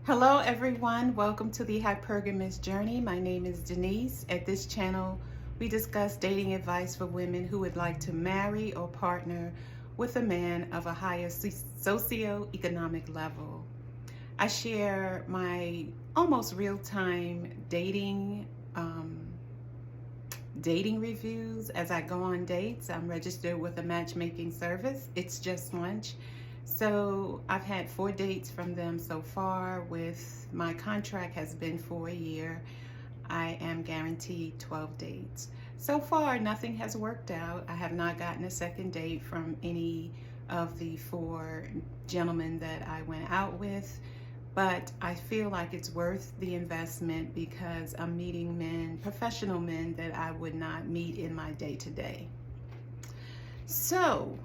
Hello everyone, welcome to the Hypergamous Journey. My name is Denise. At this channel, we discuss dating advice for women who would like to marry or partner with a man of a higher socioeconomic level. I share my almost real-time dating reviews as I go on dates. I'm registered with a matchmaking service. It's Just Lunch. So I've had 4 dates from them so far. With my contract has been for a year. I am guaranteed 12 dates. So far, nothing has worked out. I have not gotten a second date from any of the 4 gentlemen that I went out with, but I feel like it's worth the investment because I'm meeting men, professional men that I would not meet in my day-to-day. So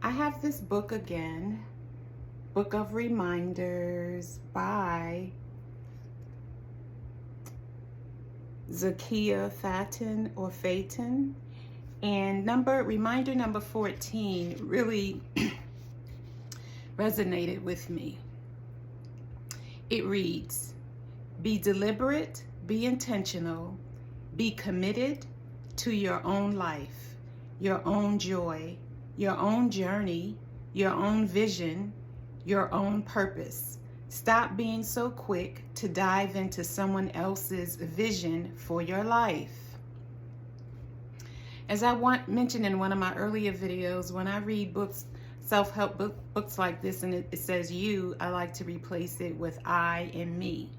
I have this book again, Book of Reminders by Zakia Fatin, and reminder number 14 really resonated with me. It reads, be deliberate, be intentional, be committed to your own life, your own joy, your own journey, your own vision, your own purpose. Stop being so quick to dive into someone else's vision for your life. As I mentioned in one of my earlier videos, when I read books, self-help books like this, and it says you, I like to replace it with I and me.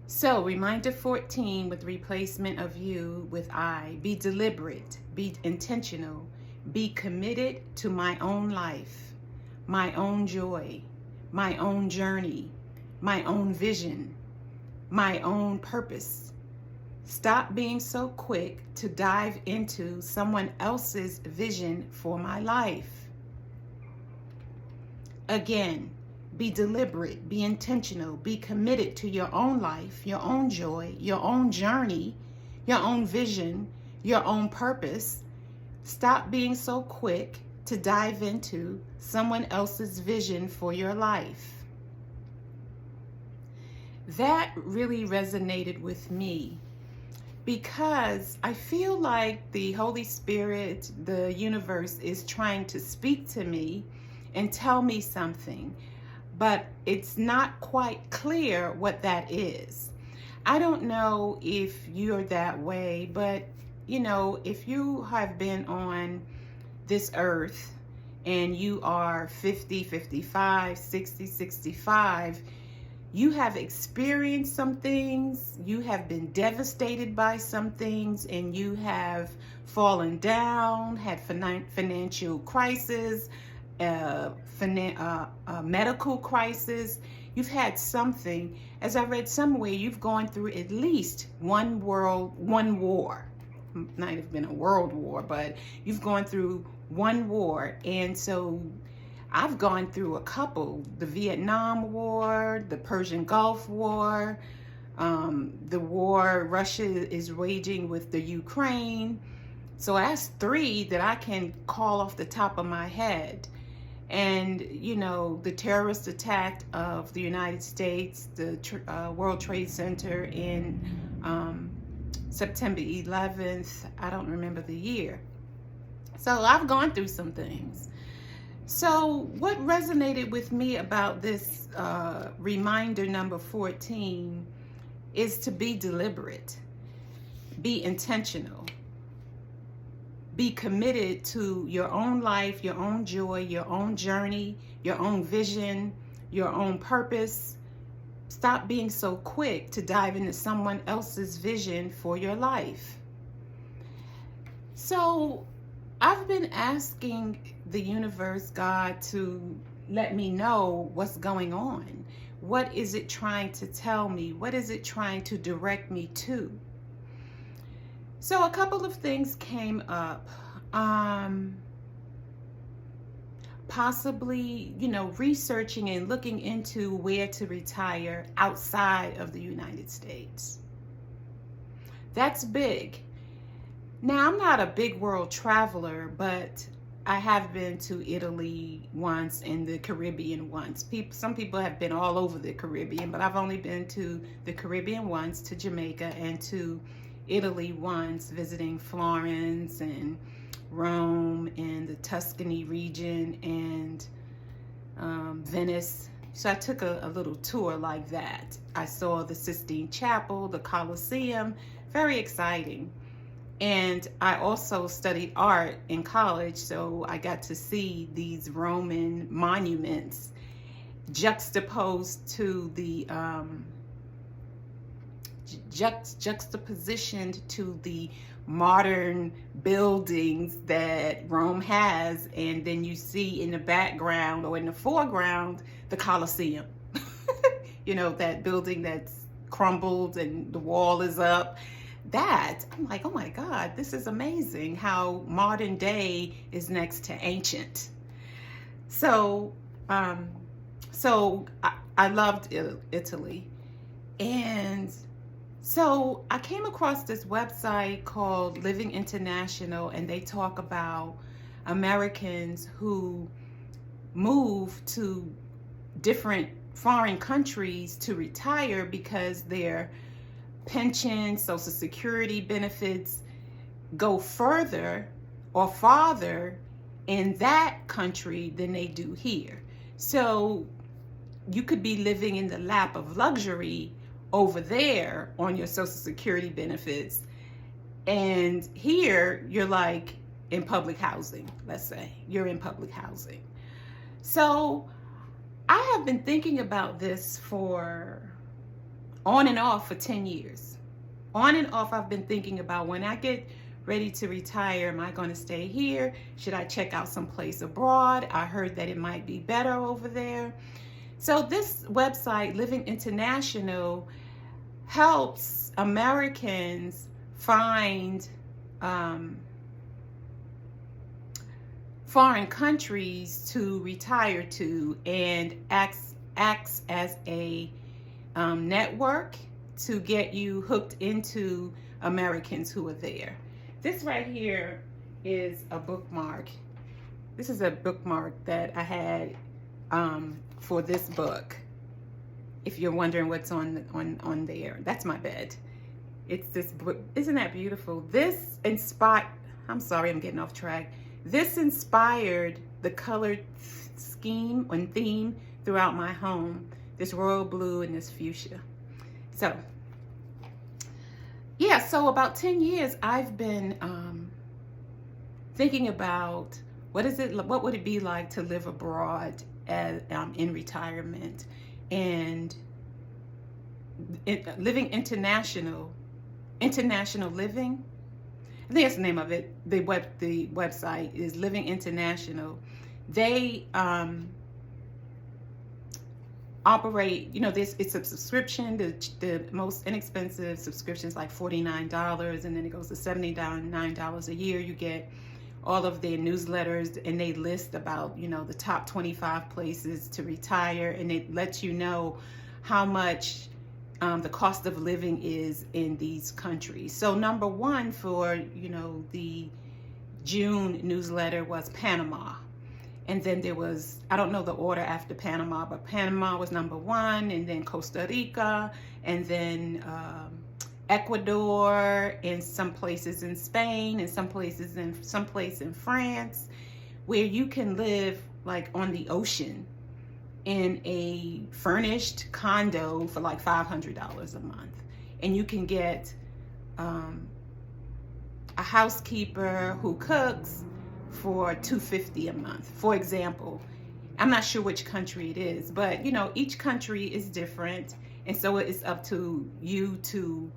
So, reminder 14 with replacement of you with I. Be deliberate, be intentional, be committed to my own life, my own joy, my own journey, my own vision, my own purpose. Stop being so quick to dive into someone else's vision for my life. Again, be deliberate, be intentional, be committed to your own life, your own joy, your own journey, your own vision, your own purpose. Stop being so quick to dive into someone else's vision for your life. That really resonated with me because I feel like the Holy Spirit, the universe, is trying to speak to me and tell me something, but it's not quite clear what that is. I don't know if you're that way, but you know, if you have been on this earth and you are 50, 55, 60, 65, you have experienced some things, you have been devastated by some things, and you have fallen down, had financial crisis, medical crisis. You've had something. As I read somewhere, you've gone through at least one war. Not even been a world war, but you've gone through one war. And so I've gone through a couple: the Vietnam War, the Persian Gulf War, the war Russia is waging with the Ukraine. So that's 3 that I can call off the top of my head. And you know, the terrorist attack of the United States, the World Trade Center in September 11th, I don't remember the year. So I've gone through some things. So what resonated with me about this reminder number 14 is to be deliberate, be intentional, be committed to your own life, your own joy, your own journey, your own vision, your own purpose. Stop being so quick to dive into someone else's vision for your life. So I've been asking the universe, God, to let me know what's going on. What is it trying to tell me? What is it trying to direct me to? So a couple of things came up. Possibly, you know, researching and looking into where to retire outside of the United States. That's big. Now, I'm not a big world traveler, but I have been to Italy once and the Caribbean once. Some people have been all over the Caribbean, but I've only been to the Caribbean once, to Jamaica, and to Italy once, visiting Florence and Rome and the Tuscany region and Venice. So I took a little tour like that. I saw the Sistine Chapel, the Colosseum, very exciting. And I also studied art in college, so I got to see these Roman monuments juxtaposed to the juxtapositioned to the modern buildings that Rome has, and then you see in the background or in the foreground the Colosseum. You know, that building that's crumbled and the wall is up. That, I'm like, oh my God, this is amazing how modern day is next to ancient. So I loved Italy. And so I came across this website called Living International, and they talk about Americans who move to different foreign countries to retire because their pension, Social Security benefits go further or farther in that country than they do here. So you could be living in the lap of luxury over there on your Social Security benefits, and here you're like in public housing. Let's say you're in public housing. So I have been thinking about this for on and off for 10 years. On and off, I've been thinking about, when I get ready to retire, am I going to stay here? Should I check out some place abroad? I heard that it might be better over there. So this website, Living International, helps Americans find foreign countries to retire to, and acts as a network to get you hooked into Americans who are there. This right here is a bookmark. This is a bookmark that I had for this book. If you're wondering what's on there, that's my bed. It's this book. Isn't that beautiful? This inspired, I'm sorry, I'm getting off track. This inspired the color scheme and theme throughout my home. This royal blue and this fuchsia. So, yeah, so about 10 years I've been thinking about what would it be like to live abroad as, in retirement, and Living International Living. I think that's the name of it. The website is Living International. They operate, you know, it's a subscription. The most inexpensive subscription is like $49, and then it goes to $79 a year. You get all of their newsletters, and they list about, you know, the top 25 places to retire, and it lets you know how much the cost of living is in these countries. So number one for, you know, the June newsletter was Panama. And then there was, I don't know the order after Panama, but Panama was number one, and then Costa Rica, and then Ecuador, and some places in Spain, and some place in France, where you can live like on the ocean in a furnished condo for like $500 a month. And you can get a housekeeper who cooks for $250 a month, for example. I'm not sure which country it is, but you know, each country is different, and so it's up to you to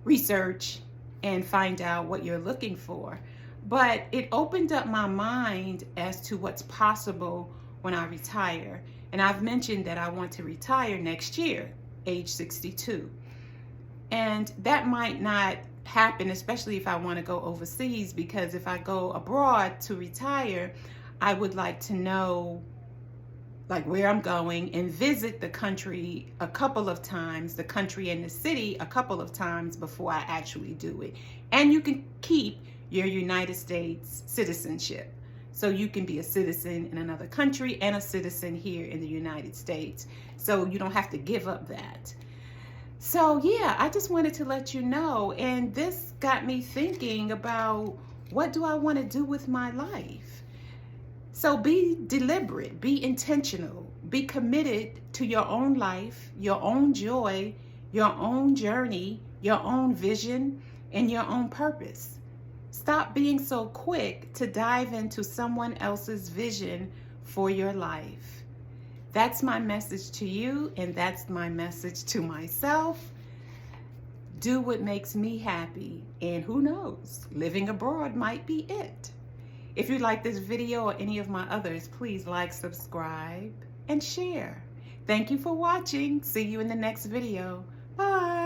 research and find out what you're looking for. But it opened up my mind as to what's possible when I retire. And I've mentioned that I want to retire next year, age 62. And that might not happen, especially if I want to go overseas, because if I go abroad to retire, I would like to know like where I'm going and visit the country a couple of times, the country and the city a couple of times before I actually do it. And you can keep your United States citizenship. So you can be a citizen in another country and a citizen here in the United States. So you don't have to give up that. So yeah, I just wanted to let you know, and this got me thinking about, what do I want to do with my life? So be deliberate, be intentional, be committed to your own life, your own joy, your own journey, your own vision, and your own purpose. Stop being so quick to dive into someone else's vision for your life. That's my message to you, and that's my message to myself. Do what makes me happy, and who knows, living abroad might be it. If you like this video or any of my others, please like, subscribe, and share. Thank you for watching. See you in the next video. Bye.